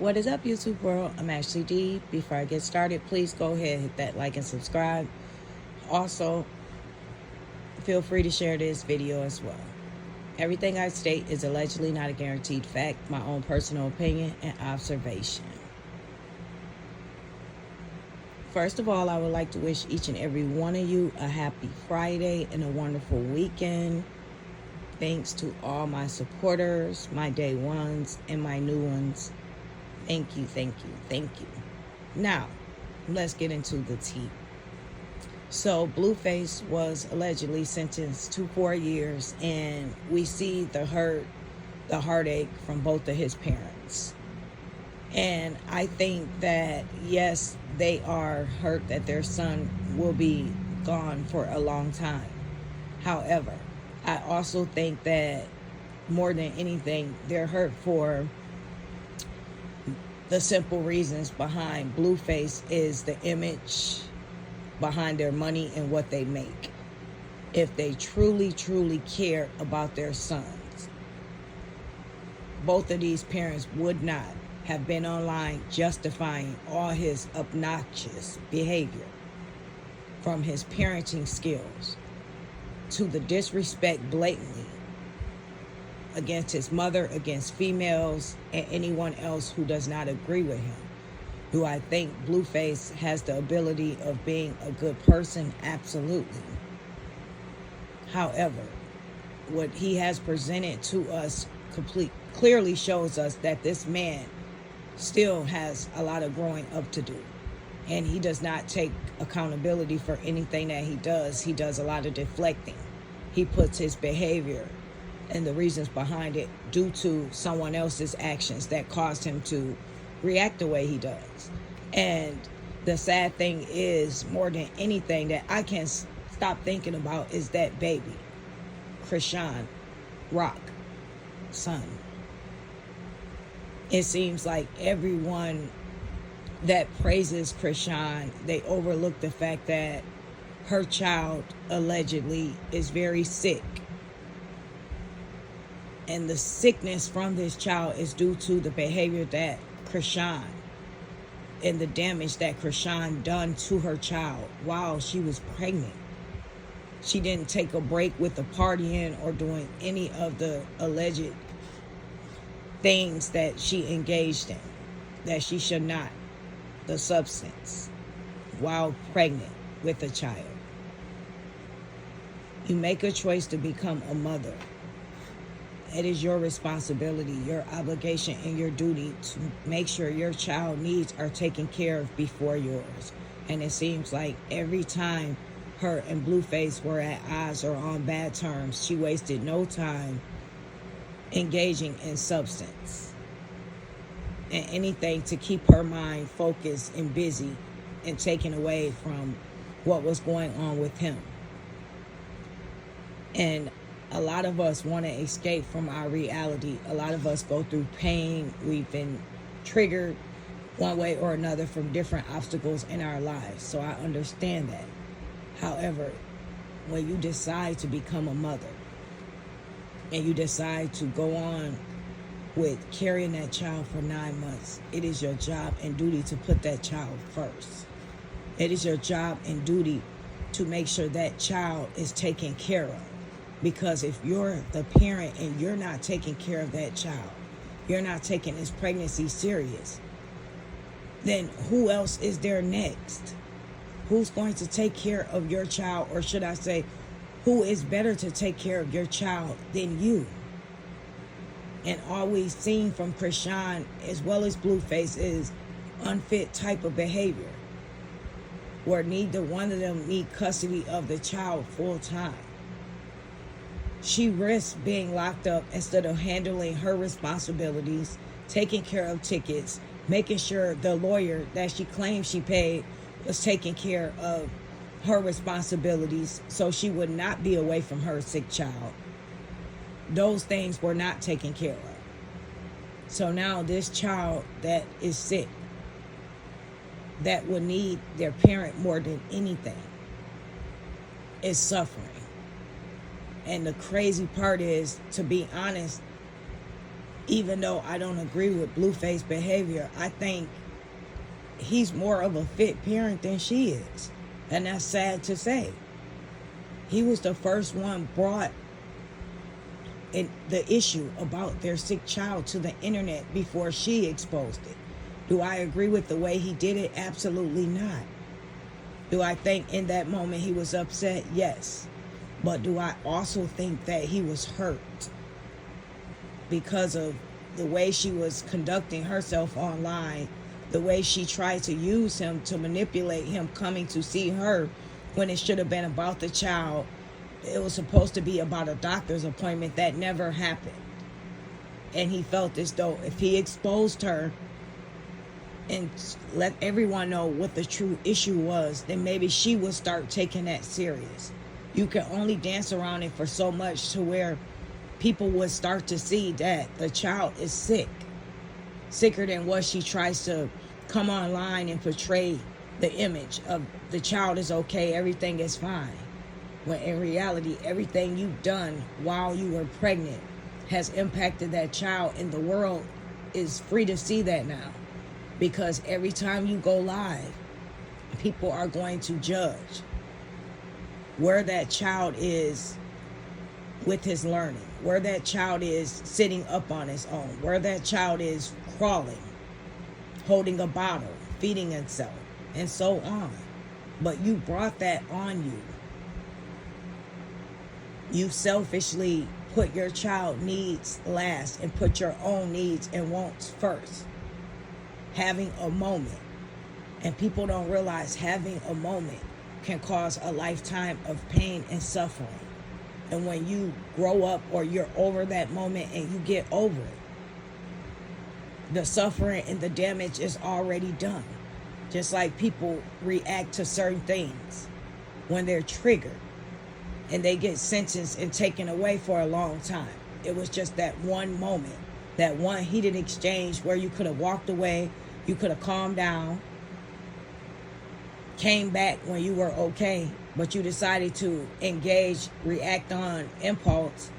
What is up, YouTube world? I'm Ashleeydd D. Before I get started, please go ahead and hit that like and subscribe. Also, feel free to share this video as well. Everything I state is allegedly not a guaranteed fact, my own personal opinion and observation. First of all, I would like to wish each and every one of you a happy Friday and a wonderful weekend. Thanks to all my supporters, my day ones, and my new ones. Thank you, thank you, thank you. Now, let's get into the tea. So, BlueFace was allegedly sentenced to 4 years, and we see the heartache from both of his parents. And I think that, yes, they are hurt that their son will be gone for a long time. However, I also think that more than anything, they're hurt for the simple reasons behind BlueFace is the image behind their money and what they make. If they truly, truly care about their sons, both of these parents would not have been online justifying all his obnoxious behavior, from his parenting skills to the disrespect blatantly against his mother, against females, and anyone else who does not agree with him. Do I think BlueFace has the ability of being a good person? Absolutely. However, what he has presented to us clearly shows us that this man still has a lot of growing up to do. And he does not take accountability for anything that he does. He does a lot of deflecting. He puts his behavior and the reasons behind it due to someone else's actions that caused him to react the way he does. And the sad thing is, more than anything that I can't stop thinking about, is that baby, Krishan Rock son. It seems like everyone that praises Krishan, they overlook the fact that her child allegedly is very sick. And the sickness from this child is due to the behavior that Krishan and the damage that Krishan done to her child while she was pregnant. She didn't take a break with the partying or doing any of the alleged things that she engaged in, that she should not, the substance, while pregnant with a child. You make a choice to become a mother. It is your responsibility, your obligation, and your duty to make sure your child needs are taken care of before yours. And it seems like every time her and BlueFace were at odds or on bad terms, she wasted no time engaging in substance and anything to keep her mind focused and busy and taken away from what was going on with him. And a lot of us want to escape from our reality. A lot of us go through pain. We've been triggered one way or another from different obstacles in our lives. So I understand that. However, when you decide to become a mother and you decide to go on with carrying that child for 9 months, it is your job and duty to put that child first. It is your job and duty to make sure that child is taken care of. Because if you're the parent and you're not taking care of that child, you're not taking this pregnancy serious, then who else is there next? Who's going to take care of your child? Or should I say, who is better to take care of your child than you? And all we've seen from Krishan as well as BlueFace is unfit type of behavior, where neither one of them need custody of the child full time. She risks being locked up instead of handling her responsibilities, taking care of tickets, making sure the lawyer that she claimed she paid was taking care of her responsibilities so she would not be away from her sick child. Those things were not taken care of. So now this child that is sick, that would need their parent more than anything, is suffering. And the crazy part is, to be honest, Even though I don't agree with BlueFace behavior, I think he's more of a fit parent than she is. And that's sad to say. He was the first one brought the issue about their sick child to the internet before she exposed it. Do I agree with the way he did it? Absolutely not. Do I think in that moment he was upset? Yes. But do I also think that he was hurt because of the way she was conducting herself online, the way she tried to use him to manipulate him coming to see her when it should have been about the child? It was supposed to be about a doctor's appointment that never happened. And he felt as though if he exposed her and let everyone know what the true issue was, then maybe she would start taking that serious. You can only dance around it for so much to where people would start to see that the child is sick, sicker than what she tries to come online and portray the image of the child is okay, everything is fine. When in reality, everything you've done while you were pregnant has impacted that child, and the world is free to see that now. Because every time you go live, people are going to judge where that child is with his learning, where that child is sitting up on his own, where that child is crawling, holding a bottle, feeding himself, and so on. But you brought that on you. You selfishly put your child needs last and put your own needs and wants first. Having a moment. And people don't realize having a moment can cause a lifetime of pain and suffering. And when you grow up or you're over that moment and you get over it, the suffering and the damage is already done. Just like people react to certain things when they're triggered and they get sentenced and taken away for a long time. It was just that one moment, that one heated exchange where you could have walked away, you could have calmed down, came back when you were okay, but you decided to engage, react on impulse,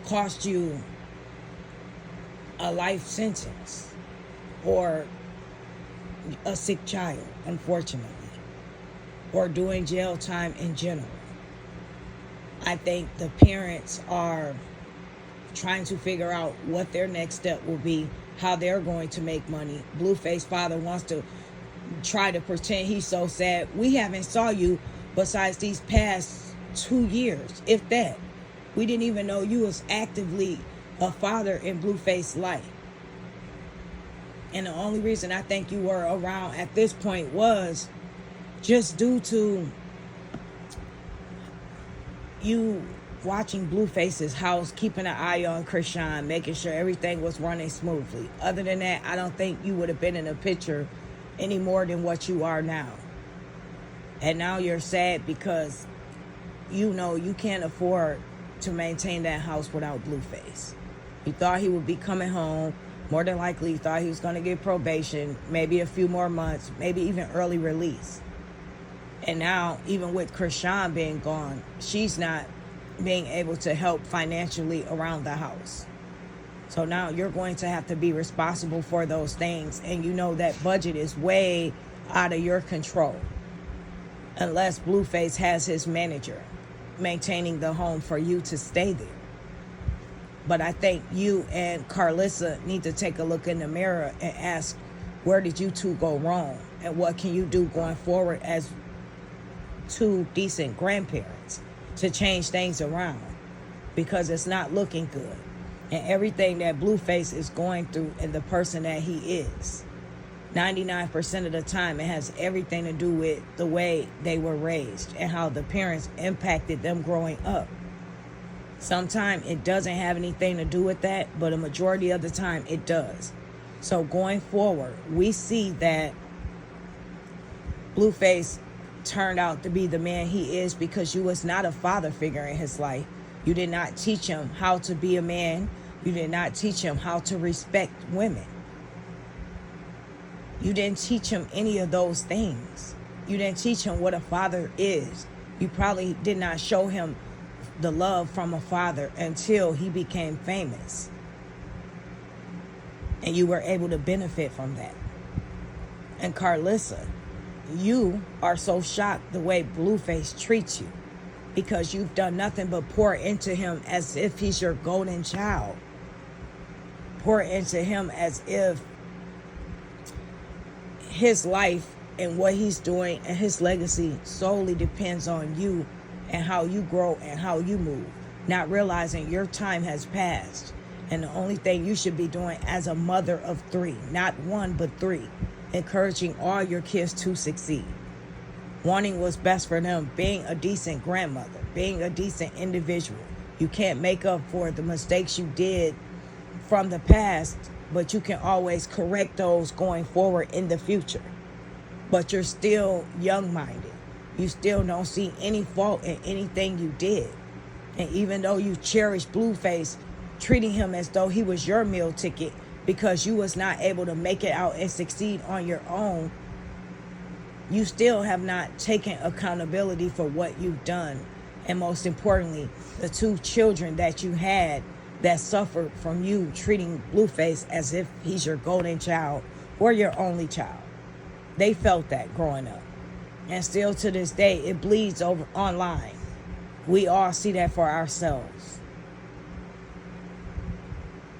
cost you a life sentence or a sick child, unfortunately, or doing jail time in general. I think the parents are trying to figure out what their next step will be, how they're going to make money. BlueFace father wants to try to pretend he's so sad. We haven't saw you besides these past 2 years, if that. We didn't even know you was actively a father in BlueFace's life. And the only reason I think you were around at this point was just due to you watching BlueFace's house, keeping an eye on Krishan, making sure everything was running smoothly. Other than that, I don't think you would have been in the picture any more than what you are now. And now you're sad because you know you can't afford to maintain that house without BlueFace. You thought he would be coming home. More than likely, you thought he was going to get probation, maybe a few more months, maybe even early release. And now, even with Krishan being gone, she's not being able to help financially around the house. So now you're going to have to be responsible for those things. And you know that budget is way out of your control. Unless BlueFace has his manager maintaining the home for you to stay there. But I think you and Carlissa need to take a look in the mirror and ask, where did you two go wrong? And what can you do going forward as two decent grandparents to change things around? Because it's not looking good. And everything that BlueFace is going through and the person that he is, 99% of the time, it has everything to do with the way they were raised and how the parents impacted them growing up. Sometimes it doesn't have anything to do with that, but a majority of the time it does. So going forward, we see that BlueFace turned out to be the man he is because you was not a father figure in his life. You did not teach him how to be a man. You did not teach him how to respect women. You didn't teach him any of those things. You didn't teach him what a father is. You probably did not show him the love from a father until he became famous. And you were able to benefit from that. And Carlissa, you are so shocked the way BlueFace treats you, because you've done nothing but pour into him as if he's your golden child. Pour into him as if his life and what he's doing and his legacy solely depends on you and how you grow and how you move, not realizing your time has passed. And the only thing you should be doing as a mother of 3, not 1, but 3, encouraging all your kids to succeed, wanting what's best for them, being a decent grandmother, being a decent individual. You can't make up for the mistakes you did from the past, but you can always correct those going forward in the future. But you're still young-minded. You still don't see any fault in anything you did. And even though you cherish BlueFace, treating him as though he was your meal ticket because you was not able to make it out and succeed on your own, you still have not taken accountability for what you've done. And most importantly, the 2 children that you had that suffered from you treating BlueFace as if he's your golden child or your only child. They felt that growing up. And still to this day, it bleeds over online. We all see that for ourselves.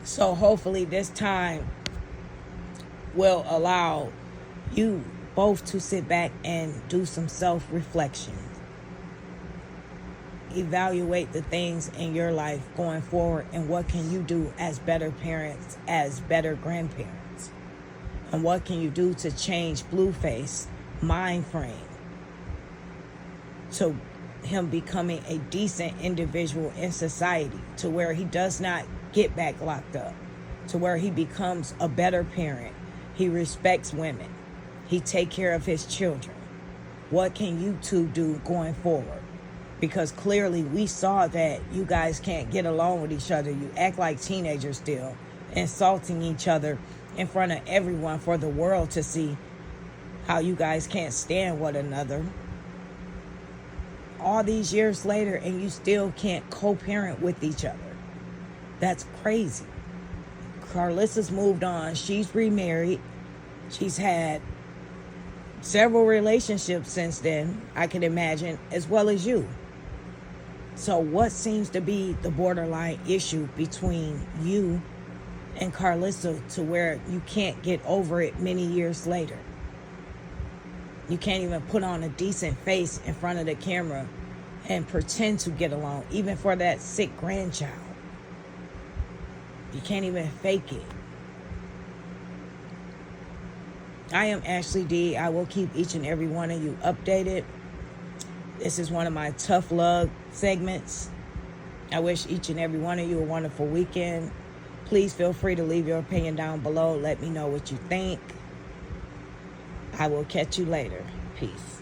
So hopefully this time will allow you both to sit back and do some self-reflection. Evaluate the things in your life going forward and what can you do as better parents, as better grandparents. And what can you do to change BlueFace mind frame to him becoming a decent individual in society, to where he does not get back locked up, to where he becomes a better parent. He respects women. He take care of his children. What can you 2 do going forward? Because clearly we saw that you guys can't get along with each other. You act like teenagers still, insulting each other in front of everyone for the world to see how you guys can't stand one another. All these years later, and you still can't co-parent with each other. That's crazy. Carlissa's moved on. She's remarried. She's had several relationships since then, I can imagine, as well as you. So what seems to be the borderline issue between you and Carlissa to where you can't get over it many years later? You can't even put on a decent face in front of the camera and pretend to get along, even for that sick grandchild. You can't even fake it. I am Ashleigh D. I will keep each and every one of you updated. This is one of my tough love segments. I wish each and every one of you a wonderful weekend. Please feel free to leave your opinion down below. Let me know what you think. I will catch you later. Peace.